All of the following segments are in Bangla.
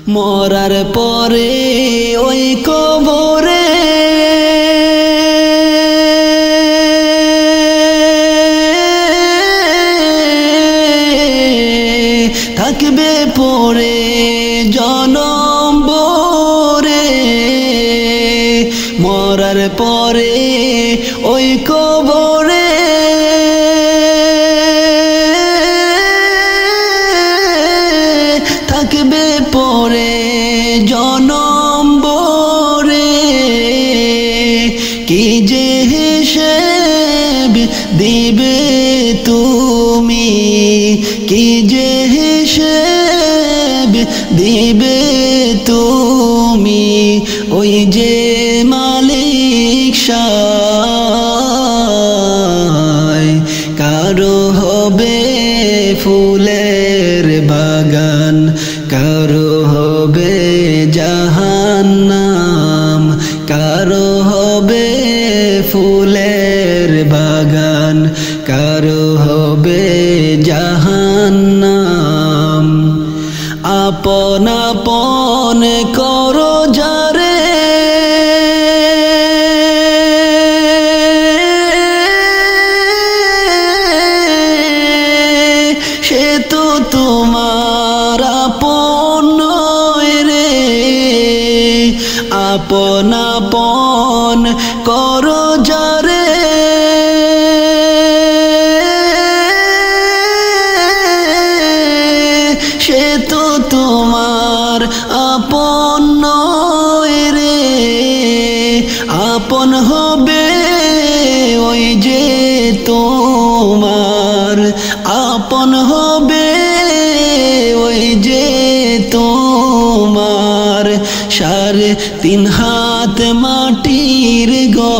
মরার পরে ওই কবরে থাকবে পরে জনম ভরে মরার পরে ওই কবরে থাকবে পরে জনম ভরে কি যে হিসেব দিবে তুমি কি যে হিসেব দিবে তুমি ওই যে মালিক সায় কারো হবে ফুলের বাগান কারো হবে জাহান্নাম কারো হবে ফুলের বাগান কারো হবে জাহান্নাম আপন আপন করো যারে সে তো তোমার আপন নয় রে আপন আপন করো যারে সে তো তোমার আপন নয় রে আপন হবে ওই যে তোমার আপন হবে ওই যে তোমার 3.5 হাত মাটির ঘর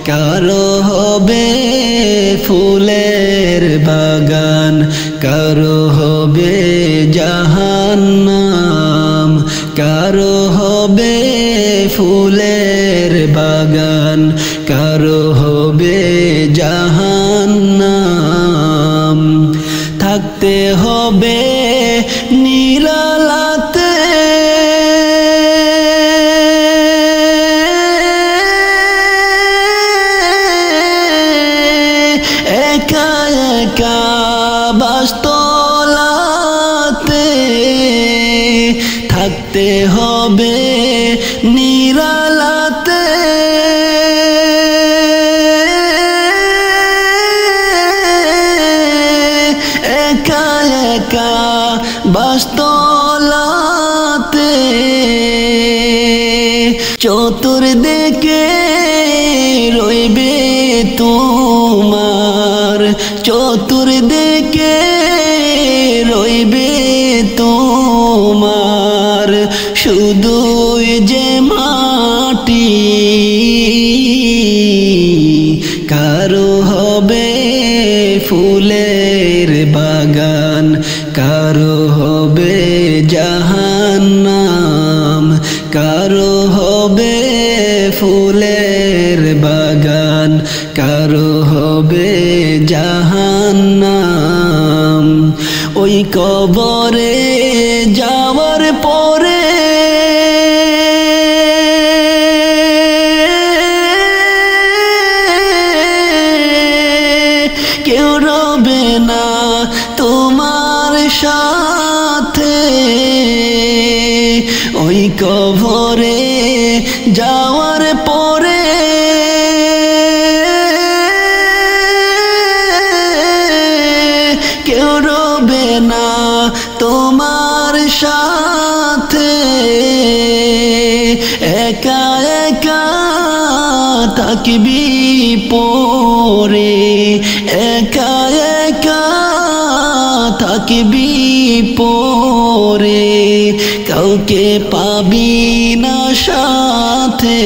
কারো হবে ফুলের বাগান কারো হবে জাহান্নাম কারো হবে ফুলের বাগান কারো হবে জাহান্নাম থাকতে হবে নিরালাতে একা একা বাসতলাতে থাকতে হবে নিরালাতে একা একা বাসতলাতে চতুর্দিকে রইবে তোমার চতুর্দিকে রইবে তোমার শুধুই যে মাটি কারো হবে ফুলের বাগান কারো হবে জাহান্নাম কারো হবে ফুলের বাগান কারো হবে জাহান্নাম ওই কবরে যাওয়ার পরে কেউ রবে না তোমার সাথে ওই কবরে যাওয়ার পরে কেউ রবে না তোমার সাথে একা একা থাকবি পরে একা একা থাকবি পরে কাউকে পাবি না সাথে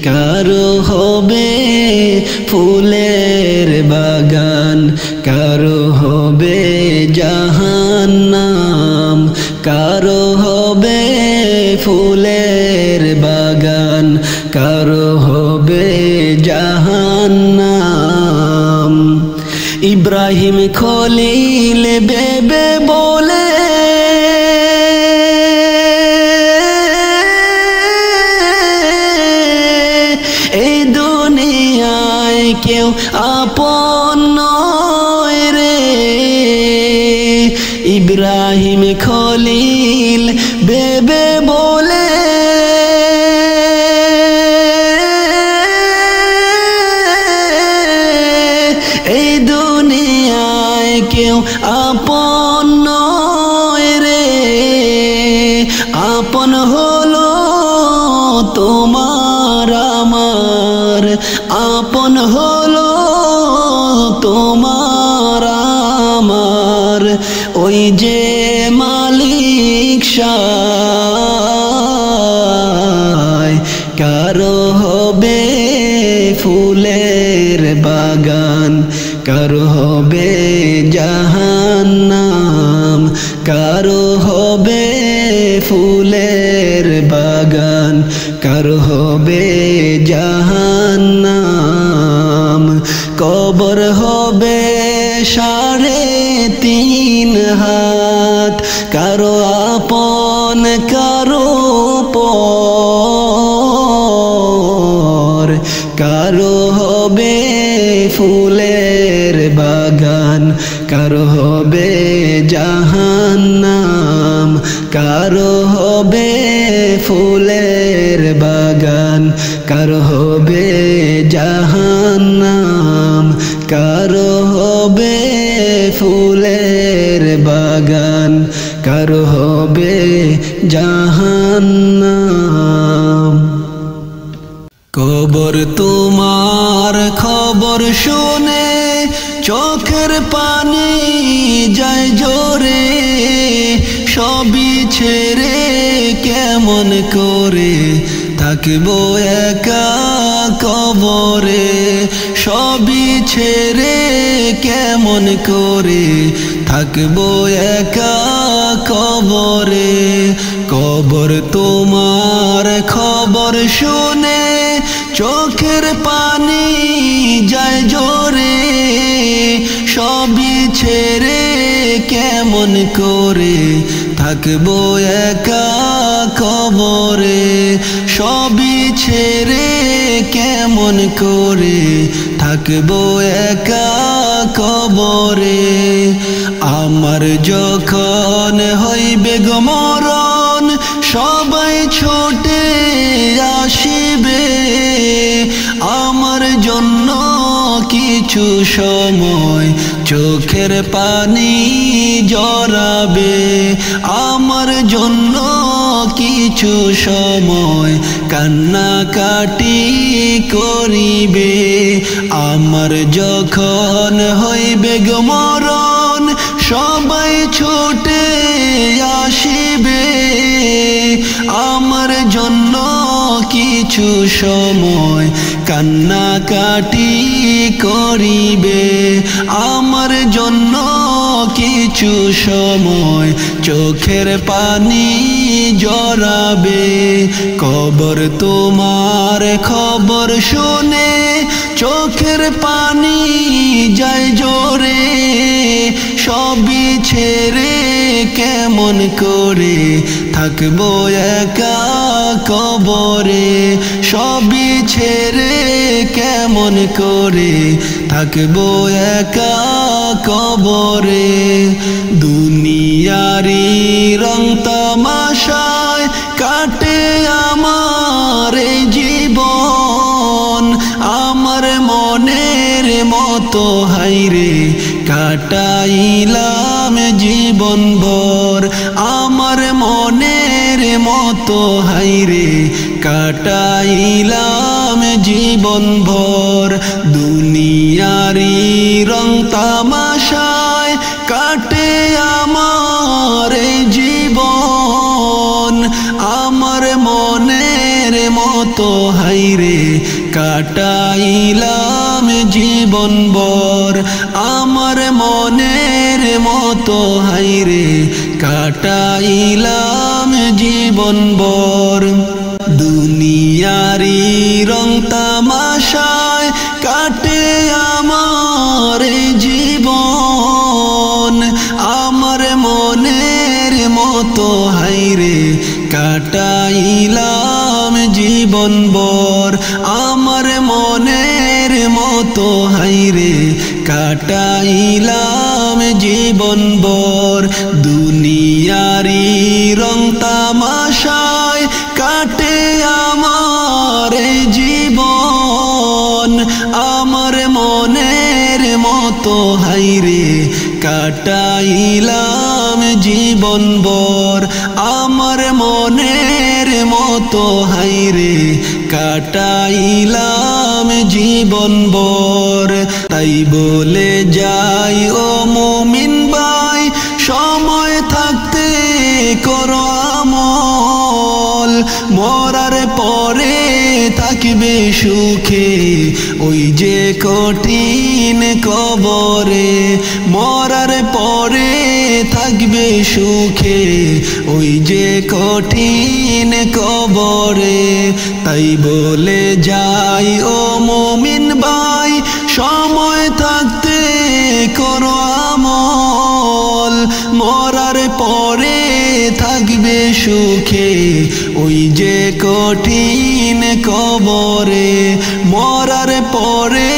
কারো হবে ফুলের বাগান কারো হবে জাহান্নাম কারো হবে ফুলের বাগান কারো হবে জাহান্নাম ইব্রাহিম খলিল বেবে বলে এই দুনিয়ায় কেউ আপন নয় রে। ইব্রাহিম খলিল বেবে বলে এই দুনিয়ায় কেউ আপন নয় রে। আপন হলো তোমার আমার, আপন হলো তোমার আমার ওই যে মালিক শাহ। কারো হবে ফুলের বাগান, কারো হবে জাহান্নাম, কারো হবে ফুলের বাগান, কারো হবে জাহান্নাম। কবর হবে 3.5 হাত, কারো আপন কারো পর, কারো হবে ফুলের বাগান, কারো হবে জাহান্নাম, কারো হবে ফুলের বাগান, কারো হবে জাহান্নাম, কারো হবে ফুলের বাগান, কারো হবে জাহান্নাম। কবর তোমার খবর শুনে চোখের পানি যায় জোরে। সবই ছেড়ে কেমন করে থাকবো একা কবরে। সবই ছেড়ে কেমন করে থাকবো একা কবরে। কবর তোমার খবর শুনে চোখের পানি যায় জোরে। সবই ছেড়ে কেমন করে থাকবো একা কবরে। সবই ছেড়ে কেমন করে থাকবো একা কবরে। আমার যখন হইবে গো মরণ সবাই ছুটে আসিবে। আমার জন্য কিছু সময় চোখের পানি জড়াবে। আমার জন্য কিছু সময় কান্নাকাটি করিবে। আমার যখন হইবে গো মরণ সবাই ছুটে আসিবে। আমার জন্য কিছু সময় কান্নাকাটি করিবে। আমার জন্য কিছু সময় চোখের পানি জড়াবে। কবর তোমার খবর শুনে চোখের পানি যায় জোরে। সবই ছেড়ে কেমন করে থাকবো একা কবরে। সবই ছেড়ে কেমন করে থাকবো একা কবরে। দুনিয়ারি রং তামাশায় কাটে আমার জীবন। আমার মনের মতো হাইরে কাটাইলাম জীবন ভর। আমার মনের মতো হাইরে কাটাইলাম জীবন ভর। দুনিয়ারি রং তামাশায় কাটে আমার জীবন। আমার মনের মতো হাইরে কাটাইলাম জীবন ভর। আমার মনের মতো হাইরে কাটাইলাম জীবন ভর। দুনিয়ারি রং তামাশায় কাটে আমার জীবন। জীবনভর আমার মনের মতো হাইরে কাটাইলাম জীবনভর দুনিয়ারি রং তামাশায় কাটে আমার জীবন আমার মনের মতো হাইরে কাটাইলাম জীবনভর আমার মনের মতো হাইরে কাটাইলাম জীবনভর তাই বলে যাই ও মুমিন ভাই সময় থাকতে করো আমল মরার পরে থাকবে সুখে ওই যে কঠিন কবরে মরার পরে থাকবে সুখে ওই যে কঠিন কবরে তাই বলে যাই ও মুমিন ভাই সময় থাকতে করো আমল মরার পরে থাকবে সুখে ওই যে কঠিন কবরে মরার পরে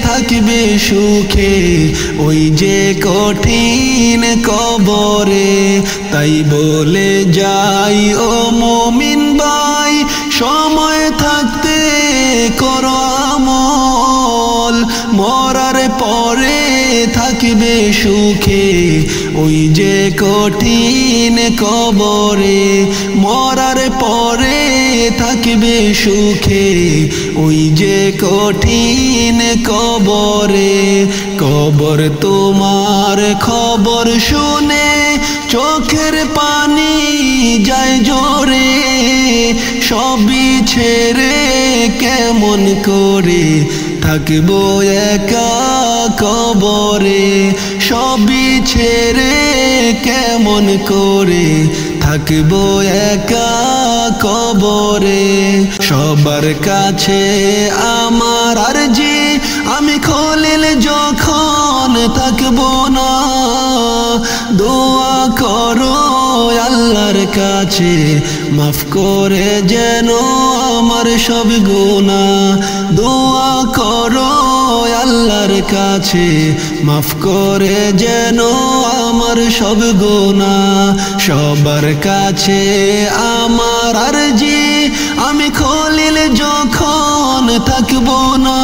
থাকবে সুখে ওই যে কঠিন কবরে তাই বলে যাই ও মুমিন ভাই সময় থাকতে করো আমল মরার পরে থাকবে সুখে ওই যে কঠিন কবরে মরার পরে থাকবে সুখে ওই যে কঠিন কবরে কবর তোমার খবর শুনে চোখের পানি যায় জোরে সবই ছেড়ে কেমন করে থাকবো একা কবরে সবই ছেড়ে কেমন করে থাকবো একা কবরে সবার কাছে আমার আরজি আমি খলিল যখন থাকবো না দোয়া করো আল্লাহর কাছে মাফ করে যেন আমার সব গুনাহ দোয়া করো আল্লাহর কাছে মাফ করে যেন আমার সব গুনাহ সবার কাছে আমার আরজি আমি খলিল যখন থাকবো না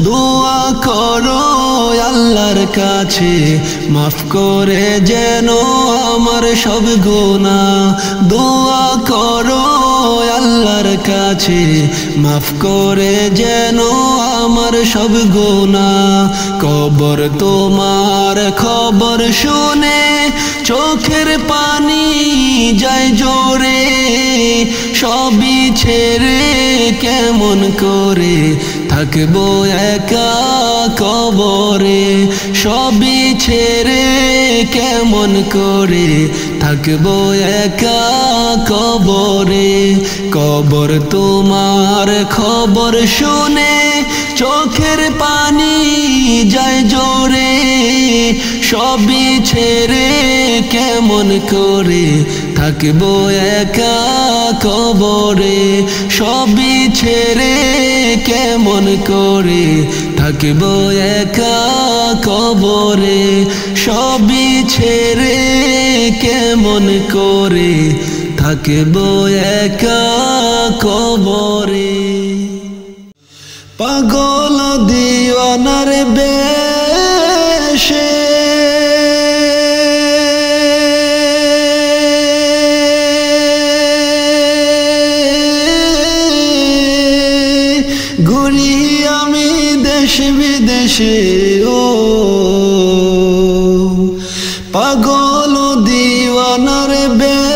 দোয়া করো আল্লাহর কাছে মাফ করে যেন আমার সব গুনাহ দোয়া করো আল্লাহর কাছে মাফ করে যেন আমার সব গুনাহ কবর তোমার খবর শুনে চোখের পানি যায় জোরে সবই ছেড়ে কেমন করে থাকবো একা কবরে সবই ছেড়ে কেমন করে থাকবো একা কবরে কবর তোমার খবর শুনে চোখের পানি যায় জোরে সবই ছেড়ে কেমন করে থাকবো একা কবরে সবই ছেড়ে কেমন করে থাকবো একা কবরে সবই ছেড়ে কেমন করে থাকবো একা কবরে পাগল দিওয়ানার বেশে ঘুরি আমি দেশ বিদেশে ও পাগল দিওয়ানার বেশে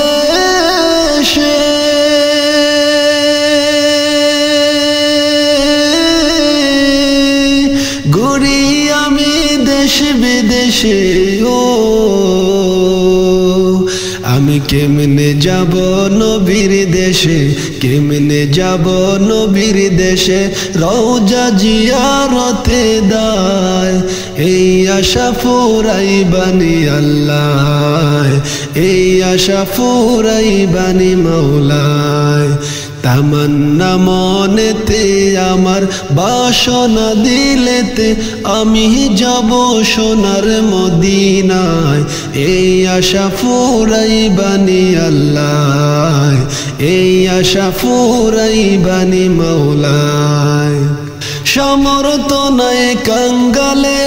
ঘুরি আমি দেশ বিদেশে ও আমি কেমনে যাব নবীর দেশে কেমনে যাব নবীর দেশে রওজা জিয়ারতে দায় এই আশা ফুরাইবানি আল্লাহ এই আশা ফুরাইবানি মাওলায় তামান্না মনেতে আমার বাসনা দিলেতে আমি যাব সোনার মদিনায় এই আশা ফুরাইবানি আল্লাহ এই আশা ফুরাইবানি মাওলায় সমর্থ নাই কাঙ্গালে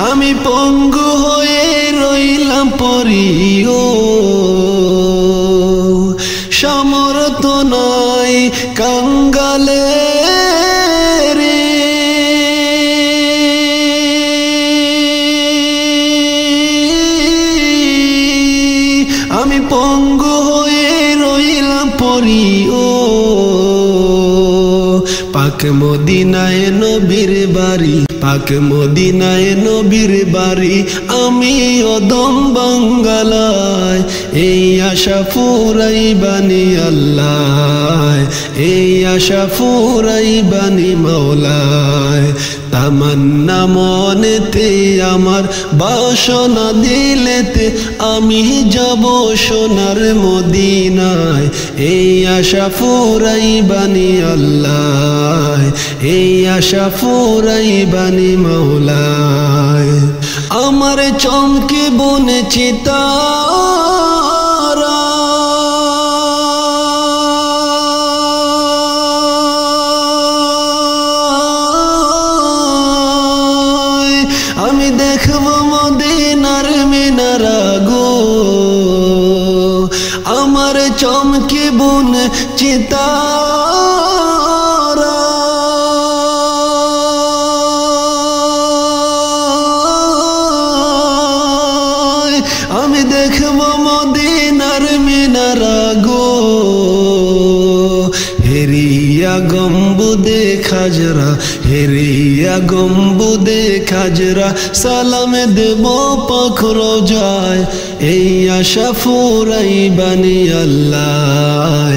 আমি পঙ্গু হয়ে রইলাম পরিও সমর্থ নাই কাঙ্গালে রে আমি পঙ্গু হয়ে রইলাম পরিও পাক মদিনায় নবীর বাড়ি পাক মদিনায় নবীর বাড়ি আমি অদম বাঙ্গালায় এই আশা ফুরাইবানি আল্লাহ এই আশা ফুরাইবানি মাওলায় তামান্না মনেতে আমার বাসনা দিলেতে আমি যাব সোনার মদিনায় এই আশা ফুরাইবানি আল্লাহ এই আশা ফুরাইবানি মাওলায় আমার চমকে বনে চিতারা আমি দেখব মদিনার মিনারা গো আমার চমকে বনে চিতারা আমি দেখব মদিনার মিনারা গো হেরিয়া গম্বুদে খাজরা হেরিয়া গম্বুদে খাজরা সালাম দেব পাখ রোজায় এই আশা ফুরাইবানি আল্লাহ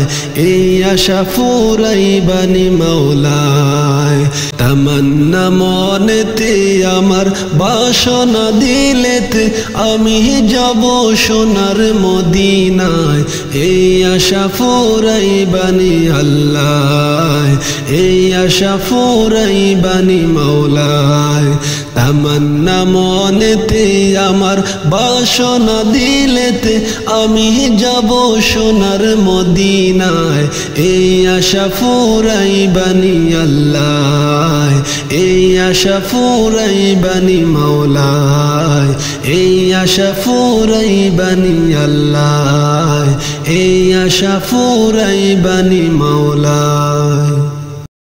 এই আশা ফুরাইবানি মাওলায় তামান্না মনেতে আমার বাসনা দিলেতে আমি যাব সোনার মদিনায় এই আশা ফুরাইবানি আল্লাহ এই আশা ফুরাইবানি মাওলায় তামান্না মনেতে আমার বাসনা দিলেতে আমি যাব সোনার মদিনায় এই আশা ফুরাইবানি আল্লাহ এই আশা ফুরাইবানি মাওলায় এই আশা ফুরাইবানি আল্লাহ এই আশা ফুরাইবানি মাওলায়।